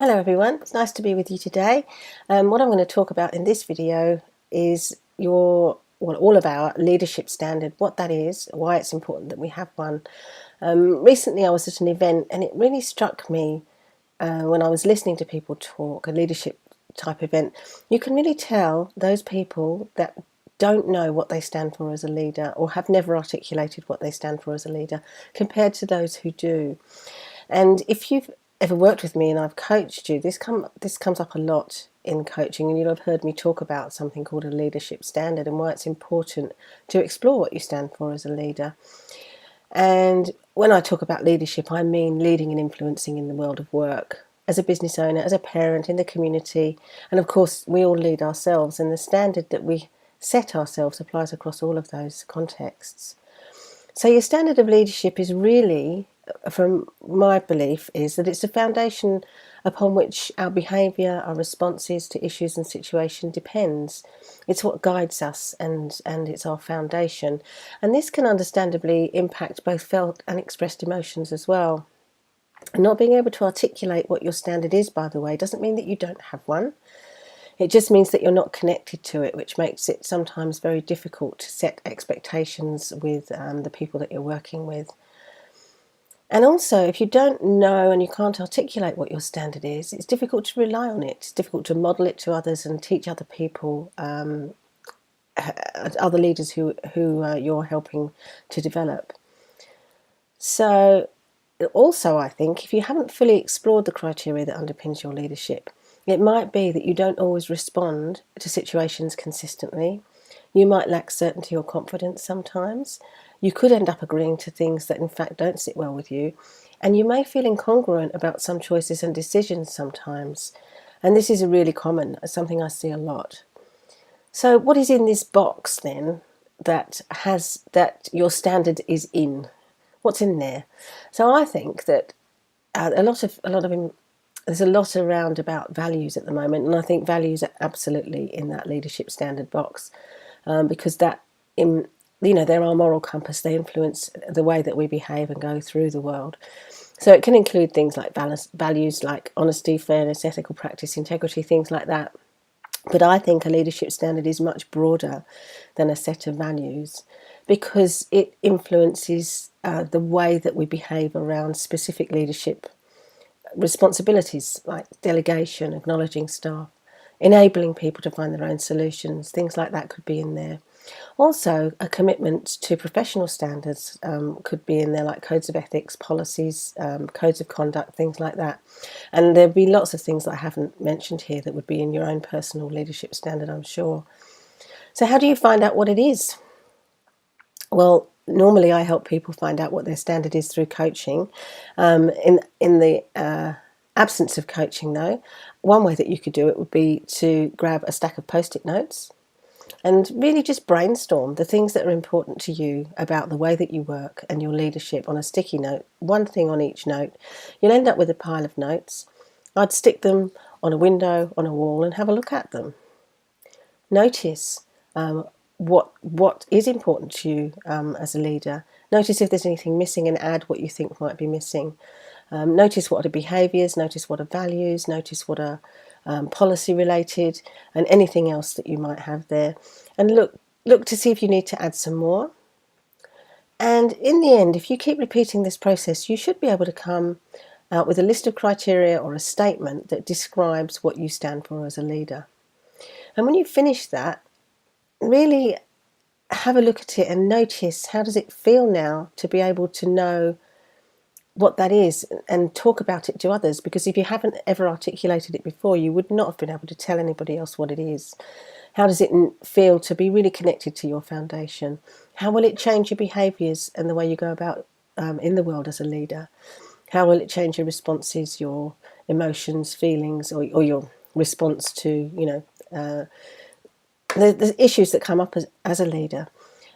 Hello everyone, it's nice to be with you today. What I'm going to talk about in this video is all of our leadership standard, what that is, why it's important that we have one. Recently I was at an event and it really struck me when I was listening to people talk, a leadership type event. You can really tell those people that don't know what they stand for as a leader or have never articulated what they stand for as a leader compared to those who do. And if you've ever worked with me and I've coached you, this comes up a lot in coaching, and you'll have heard me talk about something called a leadership standard and why it's important to explore what you stand for as a leader. And when I talk about leadership, I mean leading and influencing in the world of work, as a business owner, as a parent, in the community, and of course we all lead ourselves, and the standard that we set ourselves applies across all of those contexts. So your standard of leadership is really, from my belief, is that it's the foundation upon which our behaviour, our responses to issues and situations depends. It's what guides us, and it's our foundation. And this can understandably impact both felt and expressed emotions as well. And not being able to articulate what your standard is, by the way, doesn't mean that you don't have one. It just means that you're not connected to it, which makes it sometimes very difficult to set expectations with the people that you're working with. And also, if you don't know and you can't articulate what your standard is, it's difficult to rely on it. It's difficult to model it to others and teach other people, other leaders who you're helping to develop. So, also, I think if you haven't fully explored the criteria that underpins your leadership, it might be that you don't always respond to situations consistently. You might lack certainty or confidence sometimes. You could end up agreeing to things that in fact don't sit well with you. And you may feel incongruent about some choices and decisions sometimes. And this is a really common, something I see a lot. So what is in this box then that your standard is in? What's in there? So I think that there's a lot around about values at the moment, and I think values are absolutely in that leadership standard box, because they're our moral compass. They influence the way that we behave and go through the world. So it can include things like values like honesty, fairness, ethical practice, integrity, things like that. But I think a leadership standard is much broader than a set of values, because it influences the way that we behave around specific leadership responsibilities like delegation, acknowledging staff, enabling people to find their own solutions, things like that could be in there. Also, a commitment to professional standards could be in there, like codes of ethics, policies, codes of conduct, things like that. And there'd be lots of things that I haven't mentioned here that would be in your own personal leadership standard, I'm sure. So how do you find out what it is? Well, normally I help people find out what their standard is through coaching. In the absence of coaching, though, one way that you could do it would be to grab a stack of post-it notes and really just brainstorm the things that are important to you about the way that you work and your leadership on a sticky note, one thing on each note. You'll end up with a pile of notes. I'd stick them on a window, on a wall, and have a look at them. Notice what is important to you as a leader. Notice if there's anything missing and add what you think might be missing. Notice what are behaviours, notice what are values, notice what are policy related, and anything else that you might have there. And look to see if you need to add some more. And in the end, if you keep repeating this process, you should be able to come out with a list of criteria or a statement that describes what you stand for as a leader. And when you finish that, really have a look at it and notice, how does it feel now to be able to know what that is and talk about it to others? Because if you haven't ever articulated it before, you would not have been able to tell anybody else what it is. How does it feel to be really connected to your foundation? How will it change your behaviours and the way you go about in the world as a leader? How will it change your responses, your emotions, feelings, or your response to the issues that come up as a leader?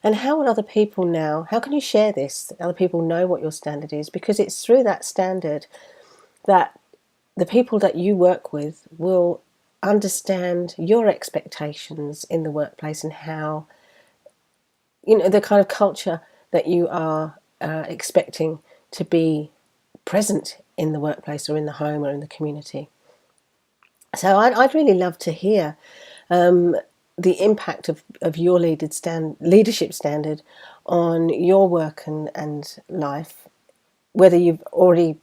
And how will other people now, how can you share this? Other people know what your standard is, because it's through that standard that the people that you work with will understand your expectations in the workplace and how, the kind of culture that you are expecting to be present in the workplace or in the home or in the community. So I'd really love to hear the impact of your leadership standard on your work and life, whether you've already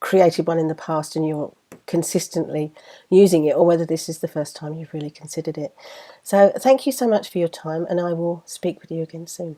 created one in the past and you're consistently using it, or whether this is the first time you've really considered it. So thank you so much for your time, and I will speak with you again soon.